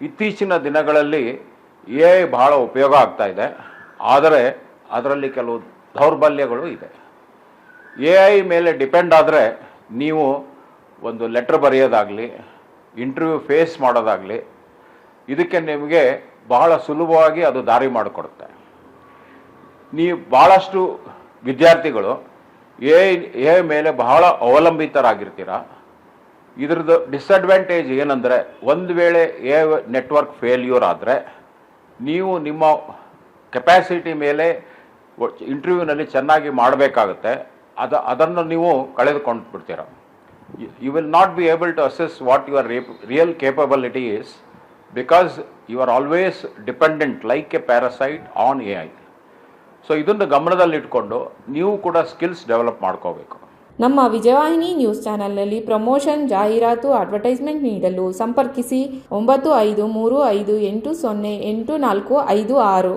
ಇತ್ತೀಚಿನ ದಿನಗಳಲ್ಲಿ A I ಬಹಳ ಉಪಯೋಗ ಆಗ್ತಾ ಇದೆ. ಆದರೆ ಅದರಲ್ಲಿ ಕೆಲವು ದೌರ್ಬಲ್ಯಗಳು ಇದೆ. ಎ ಐ ಮೇಲೆ ಡಿಪೆಂಡ್ ಆದರೆ ನೀವು ಒಂದು ಲೆಟ್ರ್ ಬರೆಯೋದಾಗಲಿ, ಇಂಟರ್ವ್ಯೂ ಫೇಸ್ ಮಾಡೋದಾಗಲಿ, ಇದಕ್ಕೆ ನಿಮಗೆ ಬಹಳ ಸುಲಭವಾಗಿ ಅದು ದಾರಿ ಮಾಡಿಕೊಡುತ್ತೆ. ನೀವು ಭಾಳಷ್ಟು ವಿದ್ಯಾರ್ಥಿಗಳು ಎ ಐ ಮೇಲೆ ಬಹಳ ಅವಲಂಬಿತರಾಗಿರ್ತೀರ. ಇದ್ರದ್ದು ಡಿಸ್ಅಡ್ವಾಂಟೇಜ್ ಏನಂದರೆ, ಒಂದು ವೇಳೆ ಎ ಐ ನೆಟ್ವರ್ಕ್ ಫೇಲ್ಯೂರ್ ಆದರೆ ನೀವು ನಿಮ್ಮ ಕೆಪ್ಯಾಸಿಟಿ ಮೇಲೆ ಇಂಟರ್ವ್ಯೂನಲ್ಲಿ ಚೆನ್ನಾಗಿ ಮಾಡಬೇಕಾಗುತ್ತೆ. ಅದನ್ನು ನೀವು ಕಳೆದುಕೊಂಡು ಬಿಡ್ತೀರ. You will not be able to assess what your real capability is, because you are always dependent like a parasite on A I. So ಇದನ್ನು ಗಮನದಲ್ಲಿಟ್ಕೊಂಡು ನೀವು ಕೂಡ ಸ್ಕಿಲ್ಸ್ ಡೆವಲಪ್ ಮಾಡ್ಕೋಬೇಕು. ನಮ್ಮ ವಿಜಯವಾಹಿನಿ ನ್ಯೂಸ್ ಚಾನೆಲ್ನಲ್ಲಿ ಪ್ರಮೋಷನ್, ಜಾಹೀರಾತು, ಅಡ್ವರ್ಟೈಸ್ಮೆಂಟ್ ನೀಡಲು ಸಂಪರ್ಕಿಸಿ 9535808456.